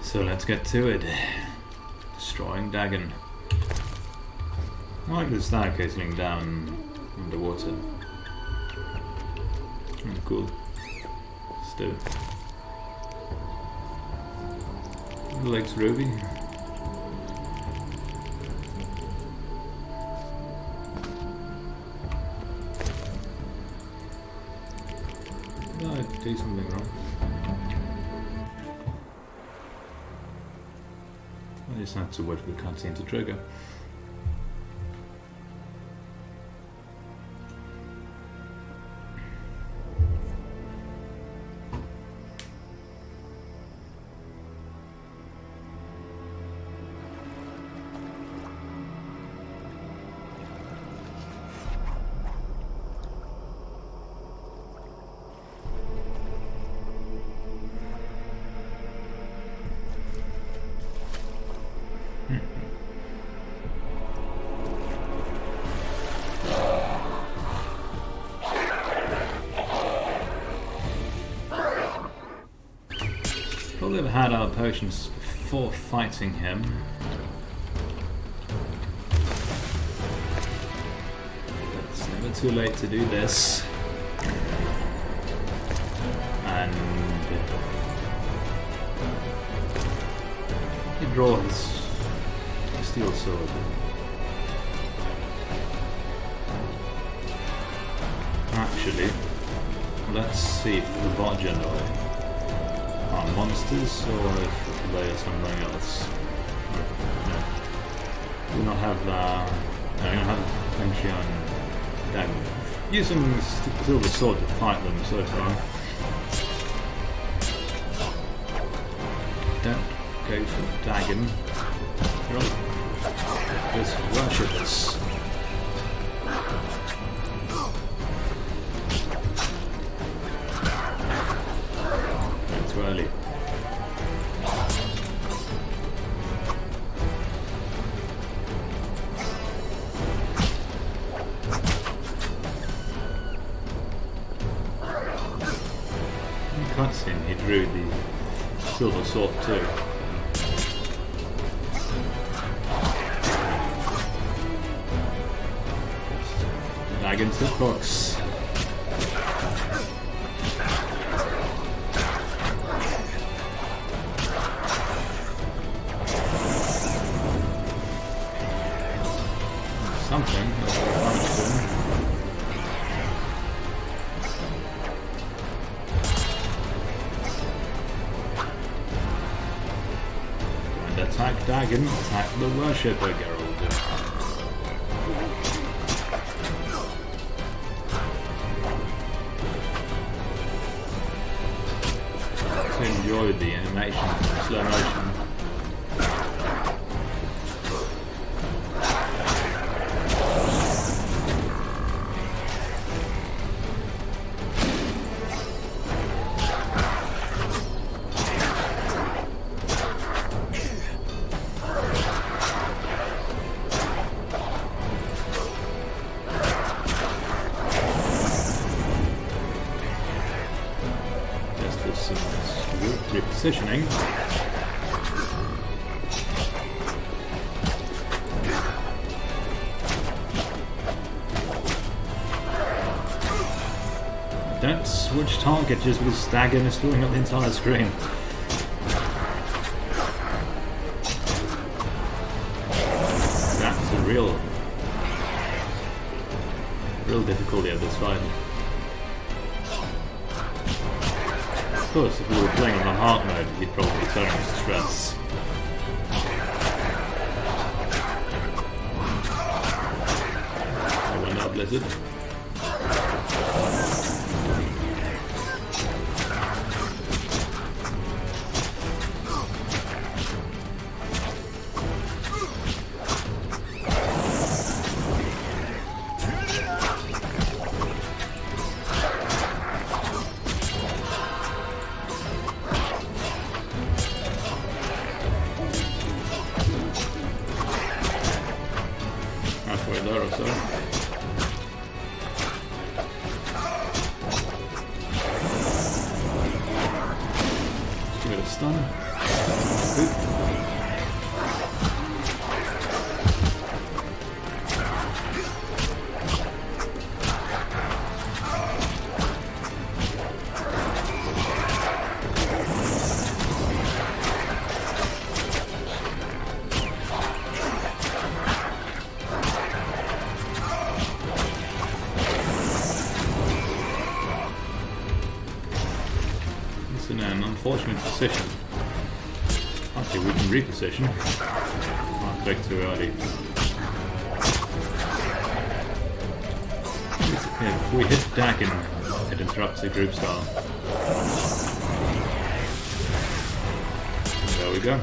So let's get to it. Destroying Dagon. I like the staircase leading down underwater. Cool. Let's do it. Legs Ruby. No, I do something wrong. I just have to wait for the cutscene to trigger. Probably have had our potions before fighting him. But it's never too late to do this. And he draws a steel sword. Actually, let's see if the vodyanoi are monsters or if they are something else. No. Do not have the. No, we don't have Feng on Dagon. Using silver sword to fight them so far. Don't go for Dagon. They're all just worshippers. Too early. Cutscene, he drew the silver sword too. Dagon's hitbox. Something. And attack Dagon, attack the worshipper, Geralt. I enjoyed the animation, slow motion. Repositioning. Don't switch target just because Dagon is filling up the entire screen. That's a real difficulty of this fight. Of course, if we were playing on the hard mode, he'd probably turn into stress. I went up, Blizzard. Halfway there or so. Let's give it a stun. It's in an unfortunate position. Actually, we can reposition. Can't click too early. If we hit Dagon, it interrupts the group style. There we go.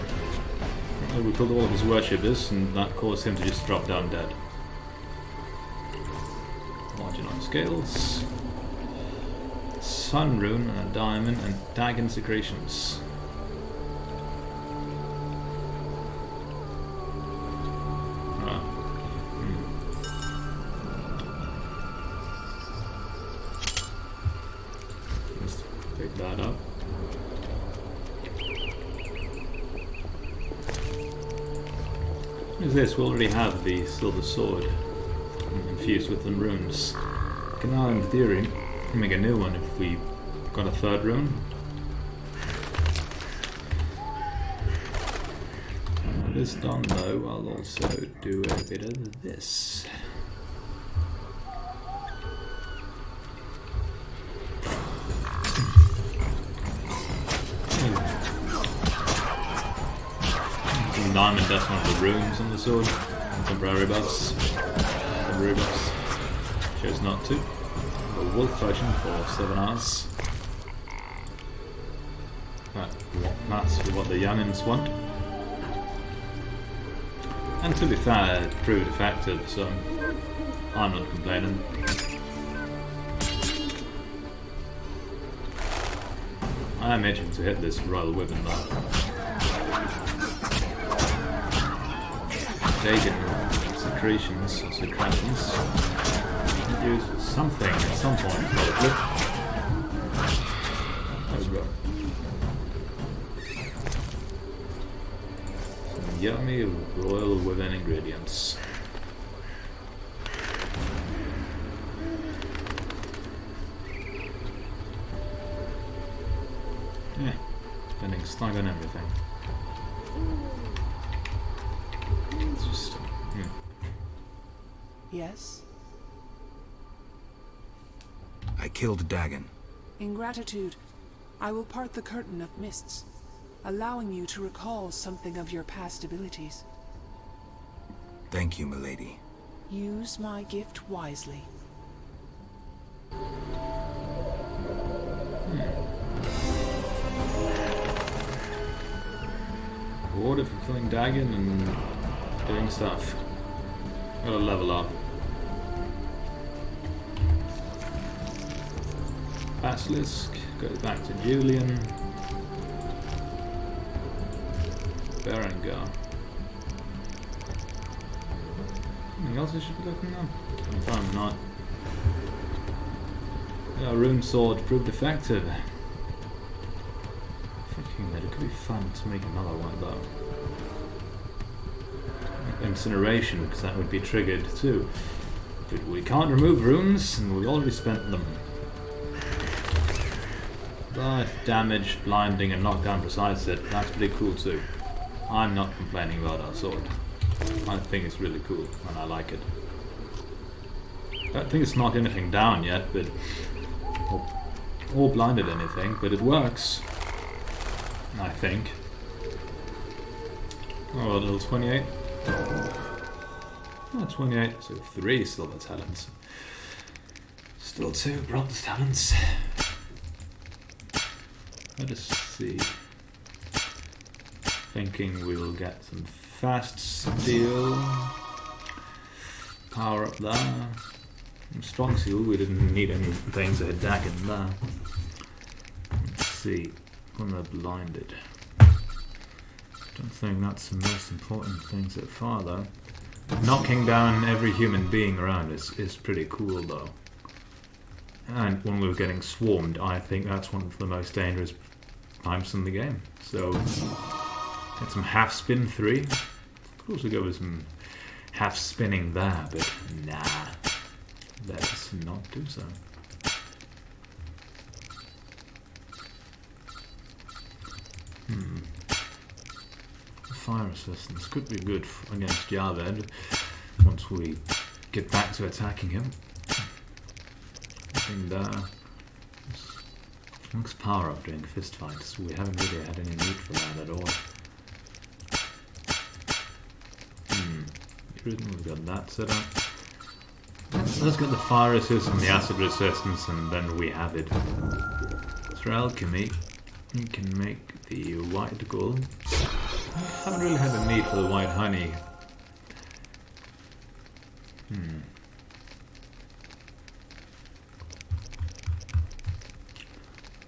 We killed all of his worshippers, and that caused him to just drop down dead. Vodyanoi scales. Sun rune and a diamond and Dagon secretions. Let's pick that up. What is this? We already have the silver sword infused with the runes. We can now, in theory, make a new one if we got a third rune. When this done though, I'll also do a bit of this. Some diamond dust one of the runes on the sword. Temporary buffs. Temporary buffs. Chose not to. A wolf version for 7 hours. That's what the youngins want. And to be fair, it proved effective, so I'm not complaining. I am itching to hit this royal weapon though. Dagon secretions or secretions. Use something at some point, probably. Let's go. Some yummy royal woven ingredients. Yeah, getting stuck on everything. It's just. Yes? I killed Dagon. In gratitude, I will part the curtain of mists, allowing you to recall something of your past abilities. Thank you, milady. Use my gift wisely. Rewarded for killing Dagon and doing stuff. Gotta level up. Basilisk, goes back to Julian. Berengar. Anything else I should be looking at? I'm not. Yeah, rune sword proved effective. Thinking that it could be fun to make another one though. Incineration, because that would be triggered too. But we can't remove runes, and we already spent them. But damage, blinding, and knockdown besides it, that's pretty cool too. I'm not complaining about our sword. I think it's really cool, and I like it. I don't think it's knocked anything down yet, but or blinded anything, but it works. I think. Oh, a little 28. Oh, 28, so 3 silver talents. Still 2 bronze talents. Let us see. Thinking we will get some fast steel. Power up there. Strong steel, we didn't need anything to hit Dagon there. Let's see. When they're blinded. Don't think that's the most important thing so far though. Knocking down every human being around is pretty cool though. And when we were getting swarmed, I think that's one of the most dangerous times in the game. So Get some half spin 3. Could also go with some half spinning there, but nah. Let's not do so. Fire resistance could be good against Javed once we get back to attacking him. Nothing there. Max power up during fist fights. We haven't really had any need for that at all. We've got that set up. Let's get the fire resistance and the acid resistance, and then we have it. Through alchemy, we can make the white gold. I haven't really had a need for the white honey.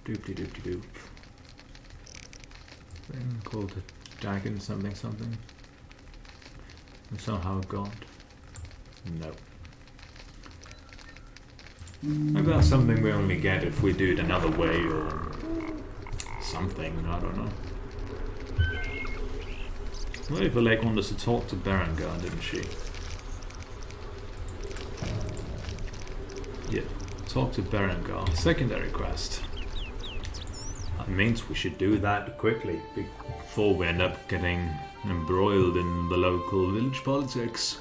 Doop-de-doop-de-doop. Thing called a Dagon something something. And somehow God. No. Maybe that's something we only get if we do it another way or something, I don't know. Lady of the Lake wanted us to talk to Berengar, didn't she? Yeah, talk to Berengar. Secondary quest. That means we should do that quickly before we end up getting embroiled in the local village politics.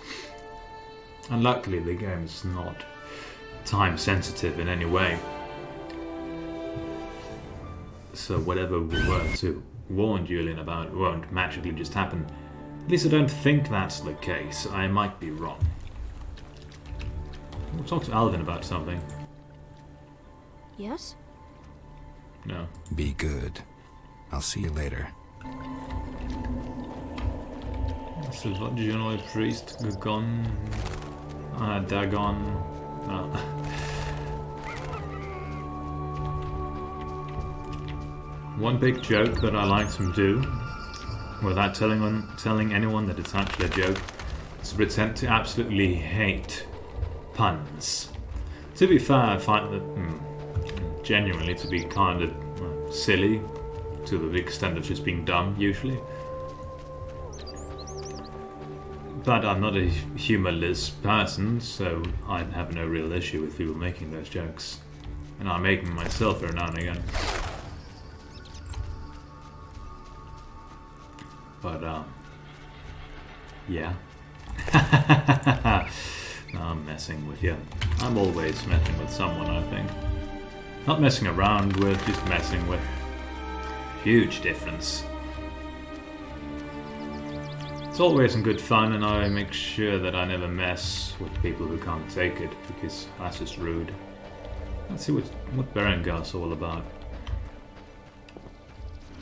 And luckily the game is not time sensitive in any way. So whatever we were to warn Julian about won't magically just happen. At least I don't think that's the case. I might be wrong. We'll talk to Alvin about something. Yes? No. Be good. I'll see you later. This is vodyanoi priest, Dagon. Dagon. One big joke that I like to do, without telling anyone that it's actually a joke, is to pretend to absolutely hate puns. To be fair, I find that genuinely to be kind of silly, to the extent of just being dumb, usually. But I'm not a humorless person, so I have no real issue with people making those jokes. And I make them myself every now and again. But, yeah. No, I'm messing with you. I'm always messing with someone, I think. Not messing around with, just messing with. Huge difference. It's always in good fun, and I make sure that I never mess with people who can't take it, because that's just rude. Let's see what Berengar's all about.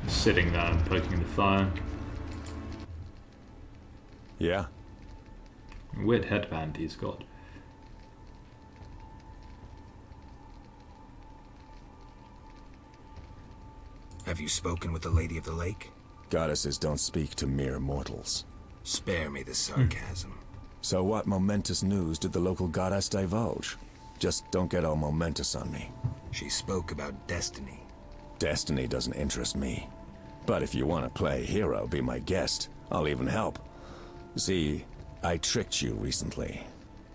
Sitting there and poking the fire. Yeah? Weird headband he's got. Have you spoken with the Lady of the Lake? Goddesses don't speak to mere mortals. Spare me the sarcasm. So what momentous news did the local goddess divulge? Just don't get all momentous on me. She spoke about destiny. Destiny doesn't interest me. But if you want to play hero, be my guest. I'll even help. See, I tricked you recently.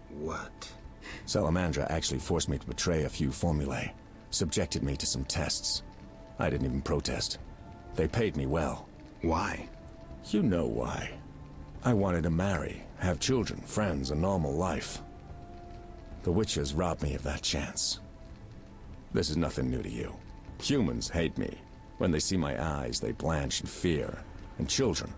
What? Salamandra actually forced me to betray a few formulae. Subjected me to some tests. I didn't even protest. They paid me well. Why? You know why. I wanted to marry, have children, friends, a normal life. The witches robbed me of that chance. This is nothing new to you. Humans hate me. When they see my eyes, they blanch in fear. And children.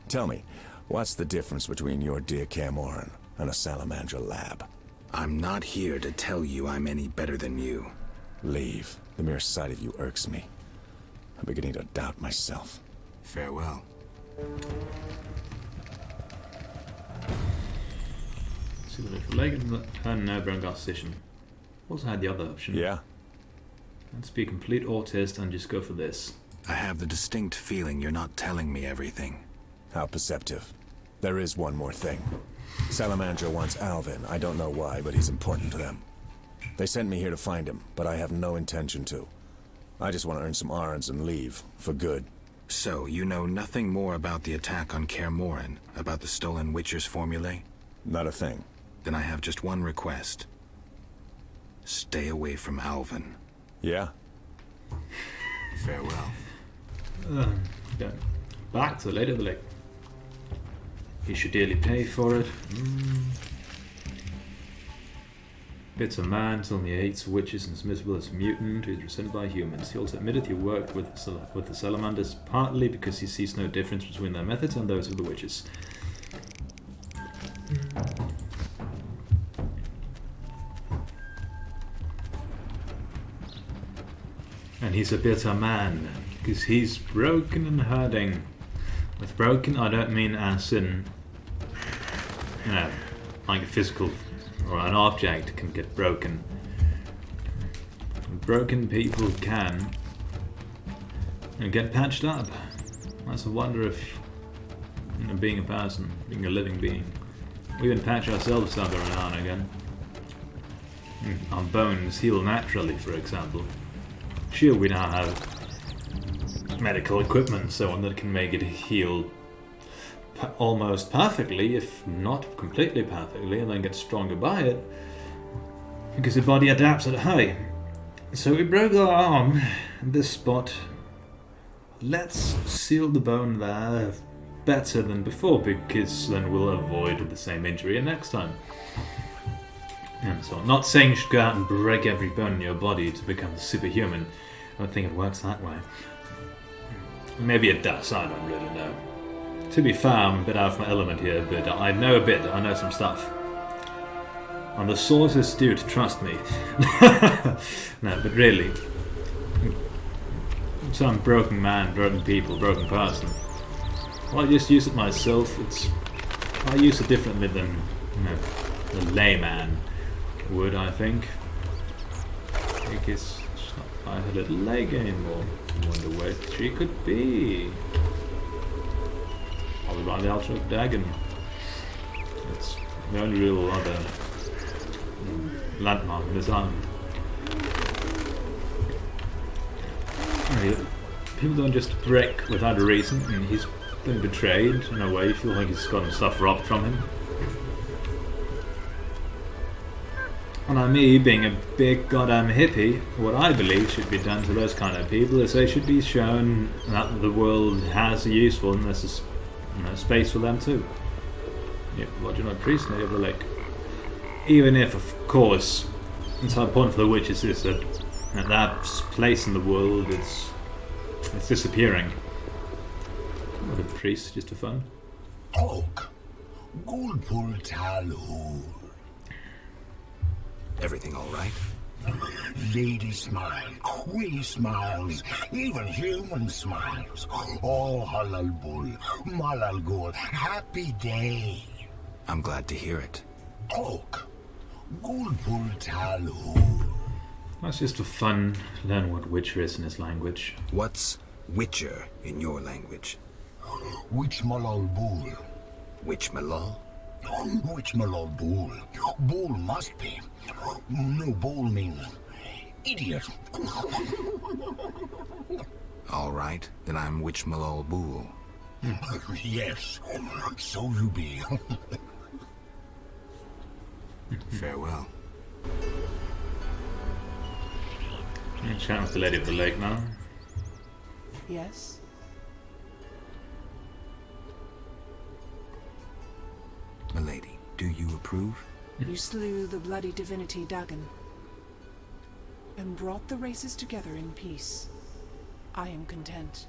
Tell me, what's the difference between your dear Camoran and a Salamandra lab? I'm not here to tell you I'm any better than you. Leave. The mere sight of you irks me. I'm beginning to doubt myself. Farewell. See what if Leg and Berengar's decision. Also had the other option. Yeah? Let's be a complete autist and just go for this. I have the distinct feeling you're not telling me everything. How perceptive. There is one more thing. Salamandra wants Alvin. I don't know why, but he's important to them. They sent me here to find him, but I have no intention to. I just want to earn some Arns and leave, for good. So, you know nothing more about the attack on Kaer Morhen, about the stolen Witcher's formulae? Not a thing. Then I have just one request. Stay away from Alvin. Yeah? Farewell. Yeah. Back to the Lady of the Lake. He should dearly pay for it. Bitter man, told me he hates witches and is miserable as a mutant who is resented by humans. He also admitted he worked with the salamanders partly because he sees no difference between their methods and those of the witches. And he's a bitter man because he's broken and hurting. With broken, I don't mean as in, you know, like a physical or an object can get broken. Broken people can get patched up. That's a wonder of, you know, being a person, being a living being. We even patch ourselves up every now and again. Our bones heal naturally, for example. Sure, we now have medical equipment and so on that can make it heal almost perfectly, if not completely perfectly, and then get stronger by it, because the body adapts at high. So we broke our arm in this spot. Let's seal the bone there better than before, because then we'll avoid the same injury next time. And so, not saying you should go out and break every bone in your body to become superhuman. I don't think it works that way. Maybe it does, I don't really know. To be fair, I'm a bit out of my element here, but I know a bit, I know some stuff. I'm the sources dude, trust me. No, but really. Some broken man, broken people, broken person. Well, I just use it myself. I use it differently than, you know, the layman would, I think. Because she's not by her little leg anymore. I wonder where she could be. Probably around the altar of Dagon. It's the only real other landmark in this island. People don't just break without a reason, and he's been betrayed in a way. You feel like he's gotten stuff robbed from him. And I'm me being a big goddamn hippie, what I believe should be done to those kind of people is they should be shown that the world has a usefulness, there's, you know, space for them too. Yeah, vodyanoi priest, Lady of the Lake. Even if, of course, the entire point for the witches is that that place in the world it's disappearing. What a priest, just for fun. Oak, Gulpul Talhul. Everything all right? Lady smile, queen smiles, even human smiles. All halal bull, malal gul, happy day. I'm glad to hear it. Oak, Gulpul Talhul. That's just for fun. Learn what Witcher is in his language. What's Witcher in your language? Which malal bull? Witch Malal? Which malal bull? Bull must be. No, bull means idiot. All right, then I'm Witch Malal Bul. Yes, so you be. Farewell. Chat with the Lady of the Lake now. Yes? Milady, do you approve? You slew the bloody divinity Dagon and brought the races together in peace. I am content.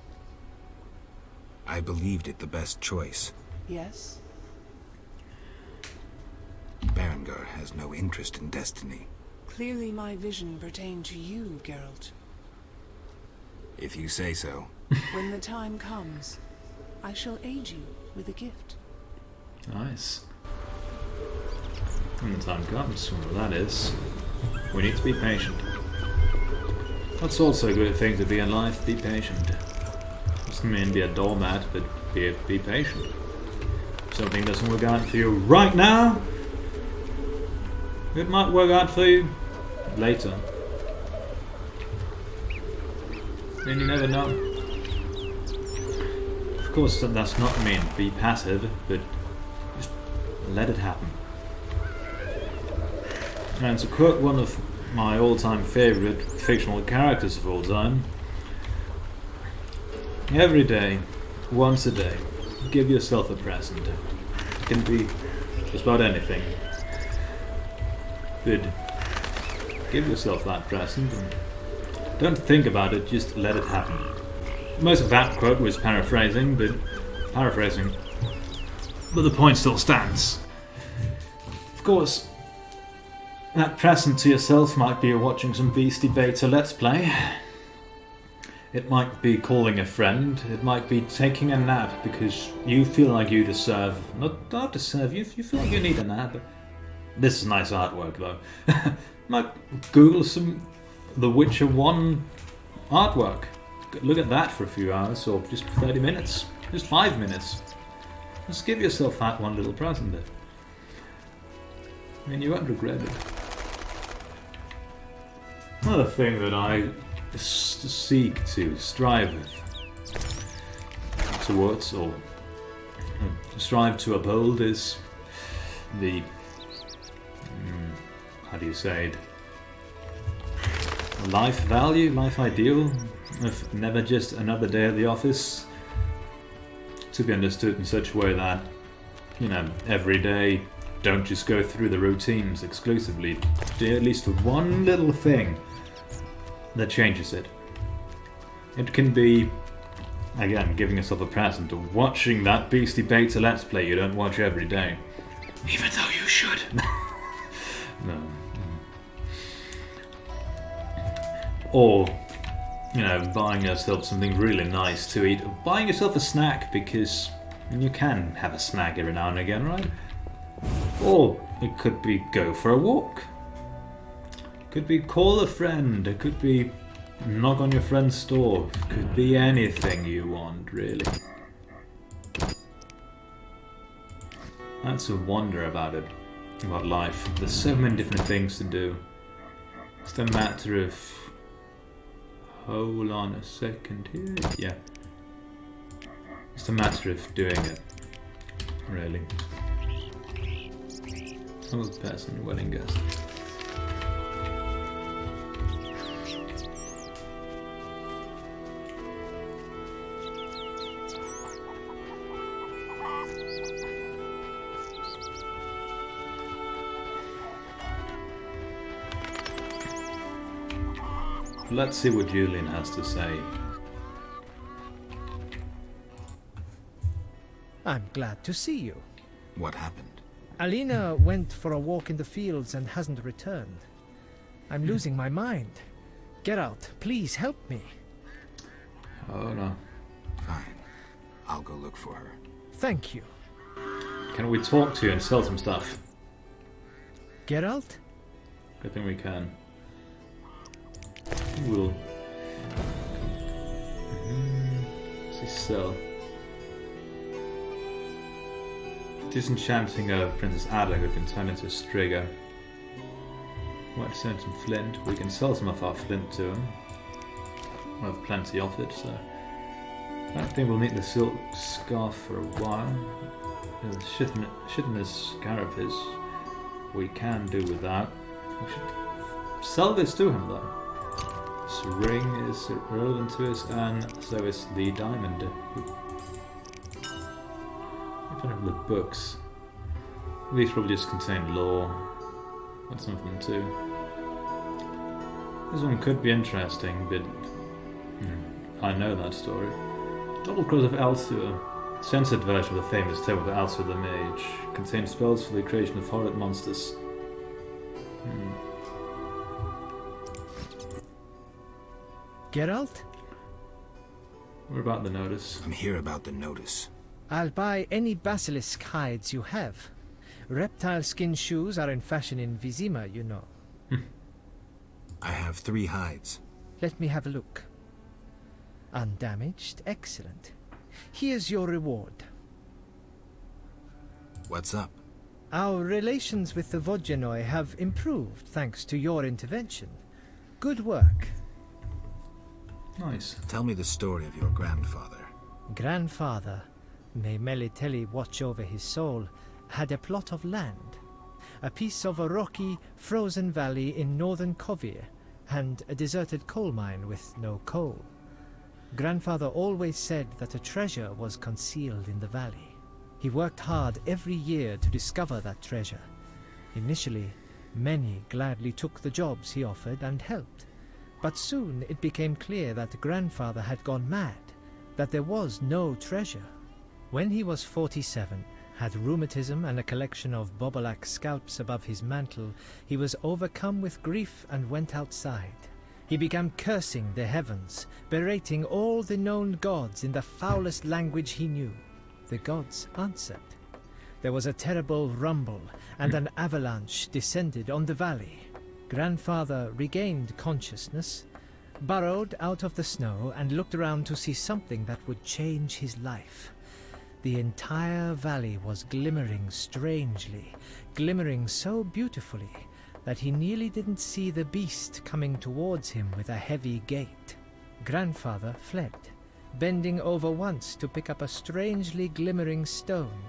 I believed it the best choice. Yes? Berengar has no interest in destiny. Clearly my vision pertained to you, Geralt. If you say so. When the time comes, I shall aid you with a gift. Nice. When the time comes, whenever that is, we need to be patient. That's also a good thing to be in life, be patient. Doesn't mean be a doormat, but be patient. If something doesn't work out for you right now, it might work out for you later. And you never know. course, that's not mean be passive, but just let it happen. And to quote one of my all-time favorite fictional characters of all time, every day, once a day, give yourself a present. It can be just about anything. But give yourself that present and don't think about it, just let it happen. Most of that quote was paraphrasing, but the point still stands. Of course, that present to yourself might be watching some Beastie Beta Let's Play. It might be calling a friend. It might be taking a nap because you feel like you deserve... Not deserve, you feel like you need a nap. This is nice artwork though. Might Google some The Witcher 1 artwork. Look at that for a few hours, or just 30 minutes. Just 5 minutes. Just give yourself that one little present. I mean, you won't regret it. Another thing that I seek to strive towards, or strive to uphold, is the how do you say it? Life value, life ideal of never just another day at the office. To be understood in such a way that, you know, every day don't just go through the routines exclusively. Do at least one little thing that changes it. It can be, again, giving yourself a present, or watching that Beastie Beta Let's Play you don't watch every day. Even though you should. No. Or, you know, buying yourself something really nice to eat. Or buying yourself a snack, because you can have a snack every now and again, right? Or it could be go for a walk. It could be call a friend. It could be knock on your friend's door. It could be anything you want, really. That's a wonder about it, about life. There's so many different things to do. It's a matter of... Hold on a second here. Yeah. It's a matter of doing it, really. Old person, wedding guest. Let's see what Julian has to say. I'm glad to see you. What happened? Alina went for a walk in the fields and hasn't returned. I'm losing my mind. Geralt, please help me. Oh no. Fine. I'll go look for her. Thank you. Can we talk to you and sell some stuff? Geralt? I think we can. We'll... Let's see, sell. Disenchanting of Princess Ada, who can turn into a Striga. Might send some flint. We can sell some of our flint to him. We have plenty of it, so... I don't think we'll need the silk scarf for a while. The shitness carapace we can do with that. We should sell this to him though. This ring is relevant to us, and so is the diamond. If I have the books, these probably just contain lore. What's some of them too? This one could be interesting, but I know that story. Double Cross of Althur, censored version of the famous tale of Althur the Mage, contains spells for the creation of horrid monsters. Geralt? What about the notice? I'm here about the notice. I'll buy any basilisk hides you have. Reptile skin shoes are in fashion in Vizima, you know. I have 3 hides. Let me have a look. Undamaged? Excellent. Here's your reward. What's up? Our relations with the vodyanoi have improved thanks to your intervention. Good work. Nice. Tell me the story of your grandfather. Grandfather, may Melitele watch over his soul, had a plot of land, a piece of a rocky, frozen valley in northern Kovir, and a deserted coal mine with no coal. Grandfather always said that a treasure was concealed in the valley. He worked hard every year to discover that treasure. Initially, many gladly took the jobs he offered and helped. But soon it became clear that Grandfather had gone mad, that there was no treasure. When he was 47, had rheumatism and a collection of Bobolak scalps above his mantle, he was overcome with grief and went outside. He began cursing the heavens, berating all the known gods in the foulest language he knew. The gods answered. There was a terrible rumble, and an avalanche descended on the valley. Grandfather regained consciousness, burrowed out of the snow, and looked around to see something that would change his life. The entire valley was glimmering strangely, glimmering so beautifully that he nearly didn't see the beast coming towards him with a heavy gait. Grandfather fled, bending over once to pick up a strangely glimmering stone.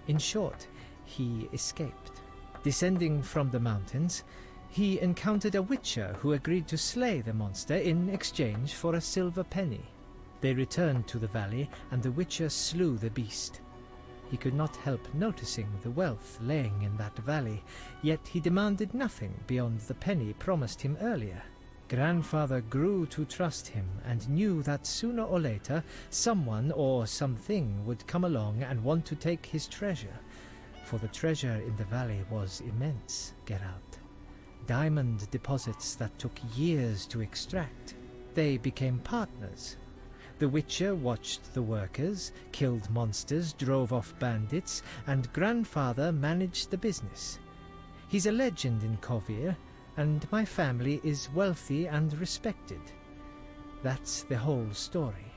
In short, he escaped. Descending from the mountains, he encountered a witcher who agreed to slay the monster in exchange for a silver penny. They returned to the valley, and the witcher slew the beast. He could not help noticing the wealth laying in that valley, yet he demanded nothing beyond the penny promised him earlier. Grandfather grew to trust him and knew that sooner or later someone or something would come along and want to take his treasure, for the treasure in the valley was immense, Geralt. Diamond deposits that took years to extract. They became partners. The Witcher watched the workers, killed monsters, drove off bandits, and Grandfather managed the business. He's a legend in Kovir, and my family is wealthy and respected. That's the whole story.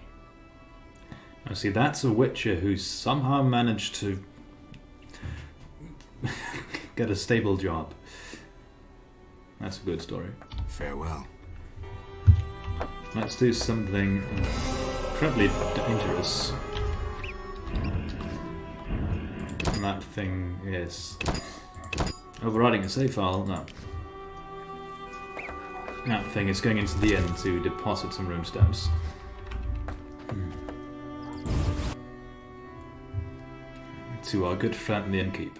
Now see, that's a Witcher who's somehow managed to get a stable job. That's a good story. Farewell. Let's do something incredibly dangerous. And that thing is overriding a save file. No. That thing is going into the inn to deposit some room stamps. To our good friend the innkeep.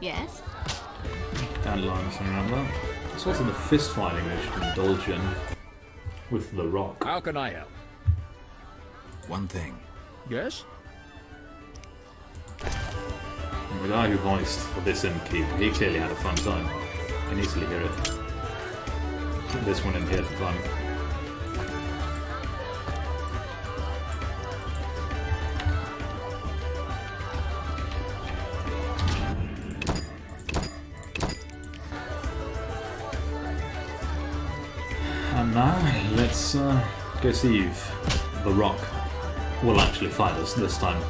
Yes? Dandelions and around that. It's also the fist fighting we should indulge in with the rock. How can I help? One thing. Yes? And the guy who voiced this innkeep, he clearly had a fun time. You can easily hear it. This one in here for fun. And now, let's go see if the rock will actually fight us this time.